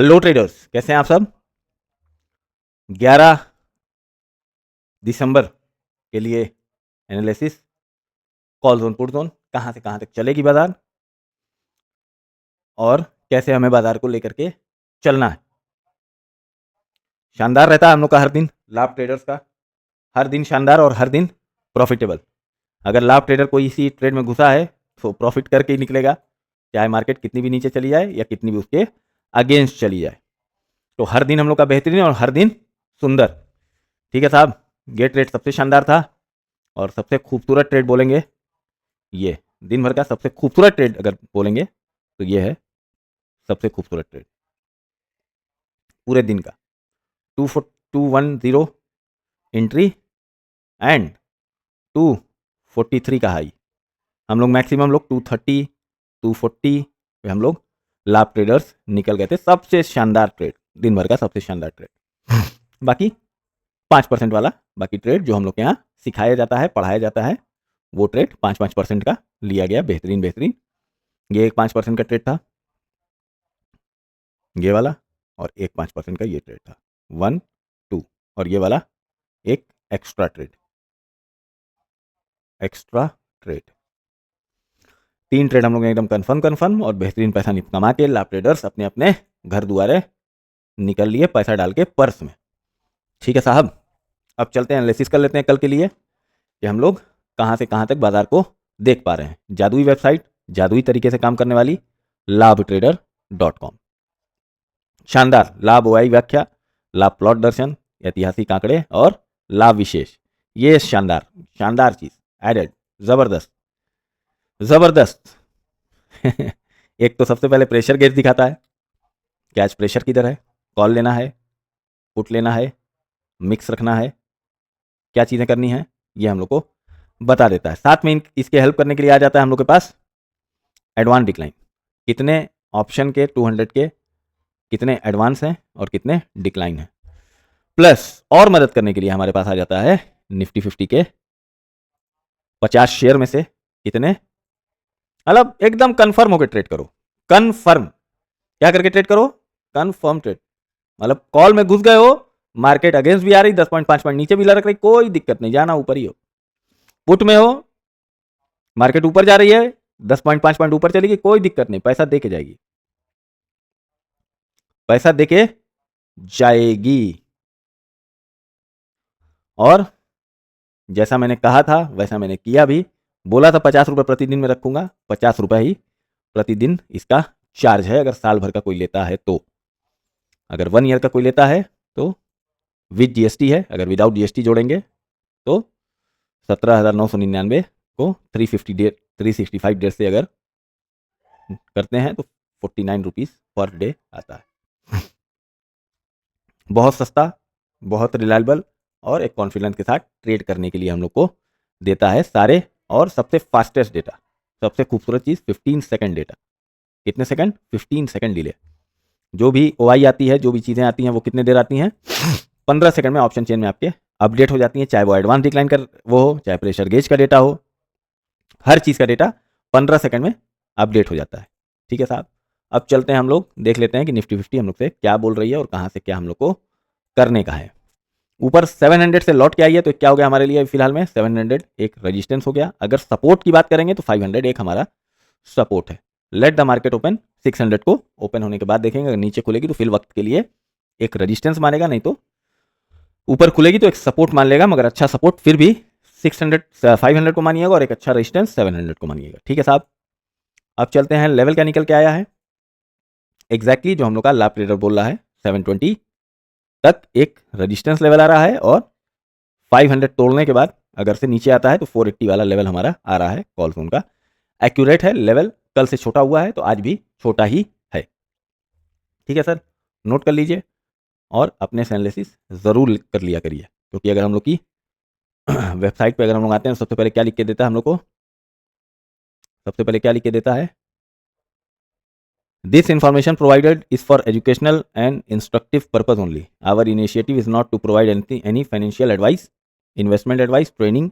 Hello traders, कैसे हैं आप सब। 11 दिसंबर के लिए analysis, call zone put zone, कहाँ से कहाँ तक चलेगी बाजार और कैसे हमें बाजार को लेकर के चलना है। शानदार रहता है हम लोग का हर दिन लाभ ट्रेडर्स का, हर दिन शानदार और हर दिन प्रॉफिटेबल। अगर लाभ ट्रेडर कोई इसी ट्रेड में घुसा है तो प्रॉफिट करके ही निकलेगा, चाहे मार्केट कितनी भी नीचे चली जाए या कितनी भी उसके अगेंस्ट चली जाए। तो हर दिन हम लोग का बेहतरीन और हर दिन सुंदर। ठीक है साहब, ये ट्रेड सबसे शानदार था और सबसे खूबसूरत ट्रेड बोलेंगे, ये दिन भर का सबसे खूबसूरत ट्रेड अगर बोलेंगे तो ये है सबसे खूबसूरत ट्रेड पूरे दिन का। 210 एंट्री एंड 243 का हाई। हम लोग मैक्सिमम लोग 230 240 पे हम लोग लाभ ट्रेडर्स निकल गए थे। सबसे शानदार ट्रेड, दिन भर का सबसे शानदार ट्रेड। बाकी 5% वाला बाकी ट्रेड जो हम लोग के यहाँ सिखाया जाता है, पढ़ाया जाता है, वो ट्रेड 5% का लिया गया। बेहतरीन बेहतरीन। ये एक 5% का ट्रेड था, ये वाला, और एक 5% का ये ट्रेड था 1 2, और ये वाला एक एक्स्ट्रा ट्रेड। 3 ट्रेड हम लोग एकदम कन्फर्म और बेहतरीन पैसा कमा के लाभ ट्रेडर्स अपने अपने घर दुआरे निकल लिए, पैसा डाल के पर्स में। ठीक है साहब, अब चलते हैं एनालिसिस कर लेते हैं कल के लिए कि हम लोग कहाँ से कहाँ तक बाजार को देख पा रहे हैं। जादुई वेबसाइट, जादुई तरीके से काम करने वाली LabTrader.com। शानदार लाभ ओआई व्याख्या, लाभ प्लॉट दर्शन, ऐतिहासिक आंकड़े और लाभ विशेष। ये शानदार शानदार चीज एडेड, जबरदस्त जबरदस्त। एक तो सबसे पहले प्रेशर गेज दिखाता है कि आज प्रेशर किधर है, कॉल लेना है, पुट लेना है, मिक्स रखना है, क्या चीज़ें करनी है, ये हम लोग को बता देता है। साथ में इसके हेल्प करने के लिए आ जाता है हम लोग के पास एडवांस डिक्लाइन, कितने ऑप्शन के 200 के कितने एडवांस हैं और कितने डिक्लाइन हैं। प्लस और मदद करने के लिए हमारे पास आ जाता है निफ्टी 50 के 50 शेयर में से कितने, मतलब एकदम कंफर्म होकर ट्रेड करो। कंफर्म क्या करके ट्रेड करो, कंफर्म ट्रेड। मतलब कॉल में घुस गए हो, मार्केट अगेंस्ट भी आ रही, 10.5 पॉइंट नीचे भी लड़क रही, कोई दिक्कत नहीं, जाना ऊपर ही हो। पुट में हो, मार्केट ऊपर जा रही है, 10.5 पॉइंट ऊपर चलेगी, कोई दिक्कत नहीं, पैसा देके जाएगी, पैसा देके जाएगी। और जैसा मैंने कहा था वैसा मैंने किया भी। बोला था 50 रुपए प्रतिदिन में रखूंगा, 50 रुपए ही प्रतिदिन इसका चार्ज है अगर साल भर का कोई लेता है तो। अगर 1 ईयर का कोई लेता है तो विद जीएसटी है, अगर विदाउट जीएसटी जोड़ेंगे तो 17,999 को 365 डेज से अगर करते हैं तो 49 रुपीज़ पर डे आता है। बहुत सस्ता, बहुत रिलायबल और एक कॉन्फिडेंस के साथ ट्रेड करने के लिए हम लोग को देता है सारे। और सबसे फास्टेस्ट डेटा, सबसे खूबसूरत चीज़ 15 सेकंड डेटा। कितने सेकंड? 15 second delay. जो भी ओआई आती है, जो भी चीज़ें आती हैं वो कितने देर आती हैं? 15 सेकंड में ऑप्शन चेन में आपके अपडेट हो जाती हैं, चाहे वो एडवांस डिक्लाइन कर वो हो, चाहे प्रेशर गेज का डेटा हो, हर चीज़ का डेटा 15 सेकंड में अपडेट हो जाता है। ठीक है साहब, अब चलते हैं हम लोग देख लेते हैं कि निफ्टी 50 हम लोग से क्या बोल रही है और कहाँ से क्या हम लोग को करने का है। ऊपर 700 से लौट के आई है तो क्या हो गया हमारे लिए फिलहाल में? 700 एक रेजिस्टेंस हो गया। अगर सपोर्ट की बात करेंगे तो 500 एक हमारा सपोर्ट है। लेट द मार्केट ओपन, 600 को ओपन होने के बाद देखेंगे, अगर नीचे खुलेगी तो फिल वक्त के लिए एक रेजिस्टेंस मानेगा, नहीं तो ऊपर खुलेगी तो एक सपोर्ट मान लेगा, मगर अच्छा सपोर्ट फिर भी 500 को मानिएगा और एक अच्छा रेजिस्टेंस 700 को मानिएगा। ठीक है साहब, अब चलते हैं लेवल क्या निकल के आया है एग्जैक्टली जो हम लोग का लाभ ट्रेडर बोल रहा है। 720 तक एक रेजिस्टेंस लेवल आ रहा है और 500 तोड़ने के बाद अगर से नीचे आता है तो 480 वाला लेवल हमारा आ रहा है। कॉल जोन का एक्यूरेट है, लेवल कल से छोटा हुआ है तो आज भी छोटा ही है। ठीक है सर, नोट कर लीजिए और अपने से एनालिसिस ज़रूर कर लिया करिए, क्योंकि अगर हम लोग की वेबसाइट पे अगर हम लोग आते हैं तो सबसे पहले क्या लिख के देता है हम लोग को? सबसे पहले क्या लिख के देता है? This information provided is for educational and instructive purpose only. Our initiative is not to provide any financial advice, investment advice, trading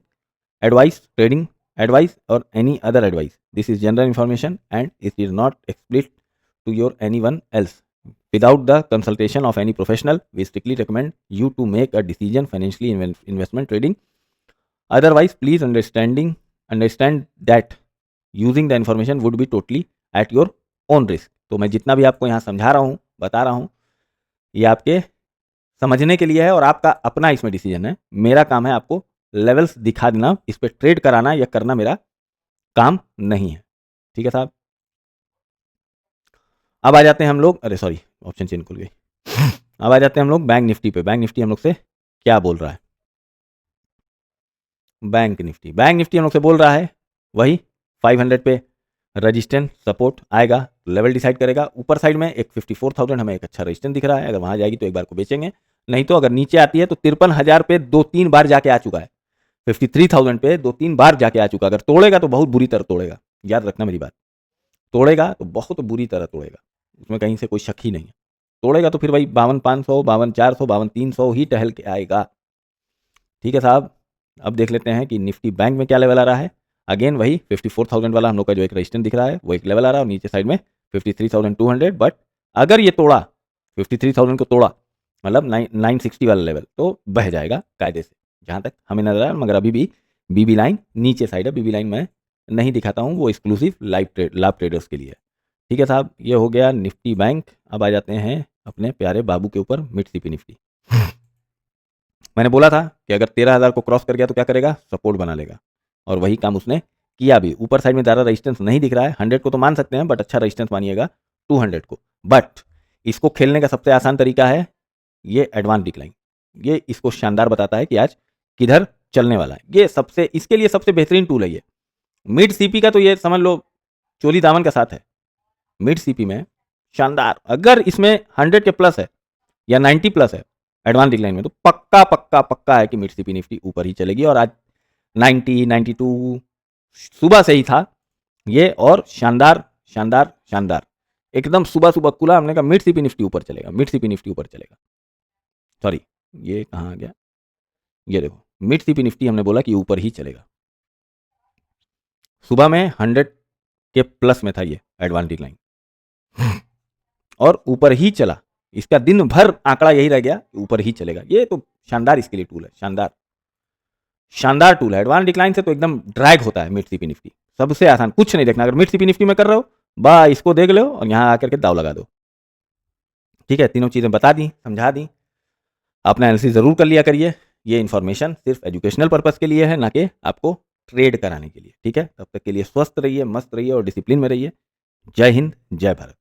advice, or any other advice. This is general information and it is not explicit to your anyone else. Without the consultation of any professional, we strictly recommend you to make a decision financially investment trading. Otherwise, please understand that using the information would be totally at your own risk. तो मैं जितना भी आपको यहाँ समझा रहा हूँ, बता रहा हूँ, ये आपके समझने के लिए है और आपका अपना इसमें डिसीजन है। मेरा काम है आपको लेवल्स दिखा देना, इस पर ट्रेड कराना या करना मेरा काम नहीं है। ठीक है साहब। अब आ जाते हैं हम लोग, अरे सॉरी ऑप्शन चेन खुल गई। अब आ जाते हैं हम लोग बैंक निफ्टी पे। बैंक निफ्टी हम लोग से क्या बोल रहा है? बैंक निफ्टी हम लोग से बोल रहा है वही 500 पे रजिस्टेंस सपोर्ट आएगा, लेवल डिसाइड करेगा। ऊपर साइड में एक 54,000 हमें एक अच्छा रजिस्टेंस दिख रहा है, अगर वहां जाएगी तो एक बार को बेचेंगे, नहीं तो अगर नीचे आती है तो 53,000 पे 2-3 बार जाके आ चुका है, 53,000 पे 2-3 बार जाके आ चुका। अगर तोड़ेगा तो बहुत बुरी तरह तोड़ेगा, याद रखना मेरी बात। तोड़ेगा तो बहुत बुरी तरह तोड़ेगा, उसमें कहीं से कोई शक ही नहीं है। तोड़ेगा तो फिर भाई 52,500, 52,400, 52,300 ही टहल के आएगा। ठीक है साहब। अब देख लेते हैं कि निफ्टी बैंक में क्या लेवल आ रहा है। अगेन वही 54,000 वाला हम लोग का जो एक रेजिस्टेंस दिख रहा है वो एक लेवल आ रहा है, और नीचे साइड में 53,200। बट अगर ये तोड़ा 53,000 को तोड़ा, मतलब 960 वाला लेवल, तो बह जाएगा कायदे से, जहाँ तक हमें नजर आया। मगर अभी भी बीबी लाइन नीचे साइड है, बीबी लाइन मैं नहीं दिखाता हूँ, वो एक्सक्लूसिव लाइव ट्रेडर्स के लिए। ठीक है साहब, ये हो गया निफ्टी बैंक। अब आ जाते हैं अपने प्यारे बाबू के ऊपर, मिड सीपी निफ्टी। मैंने बोला था कि अगर 13,000 को क्रॉस कर गया तो क्या करेगा, सपोर्ट बना लेगा, और वही काम उसने किया भी। ऊपर साइड में ज़्यादा रेजिस्टेंस नहीं दिख रहा है, 100 को तो मान सकते हैं, बट अच्छा रेजिस्टेंस मानिएगा 200 को। बट इसको खेलने का सबसे आसान तरीका है ये एडवांस डिक्लाइन। ये इसको शानदार बताता है कि आज किधर चलने वाला है। ये सबसे, इसके लिए सबसे बेहतरीन टूल है ये। मिड सीपी का तो ये समझ लो चोली दामन का साथ है। मिड सीपी में शानदार, अगर इसमें 100 के प्लस है या 90 प्लस है एडवांस डिक्लाइन में, तो पक्का पक्का पक्का है कि मिड सीपी निफ्टी ऊपर ही चलेगी। और आज 90, 92 सुबह से ही था ये, और शानदार शानदार शानदार एकदम सुबह सुबह खुला, हमने कहा मिड सीपी निफ्टी ऊपर चलेगा, मिड सीपी निफ्टी ऊपर चलेगा। सॉरी, ये कहाँ आ गया, ये देखो मिड सीपी निफ्टी हमने बोला कि ऊपर ही चलेगा। सुबह में 100 के प्लस में था ये एडवांस डिक्लाइन, और ऊपर ही चला। इसका दिन भर आंकड़ा यही रह गया, ऊपर ही चलेगा। ये तो शानदार इसके लिए टूल है, शानदार शानदार टूल है। एडवांस डिक्लाइन से तो एकदम ड्रैग होता है मिड सीपी निफ्टी, सबसे आसान। कुछ नहीं देखना, अगर मिड सीपी निफ्टी में कर रहे हो बा इसको देख लो और यहां आकर के दाव लगा दो। ठीक है, तीनों चीजें बता दी, समझा दी, अपना एनालिसिस जरूर कर लिया करिए। ये इन्फॉर्मेशन सिर्फ एजुकेशनल पर्पस के लिए है, ना कि आपको ट्रेड कराने के लिए। ठीक है, तब तक के लिए स्वस्थ रहिए, मस्त रहिए और डिसिप्लिन में रहिए। जय हिंद, जय भारत।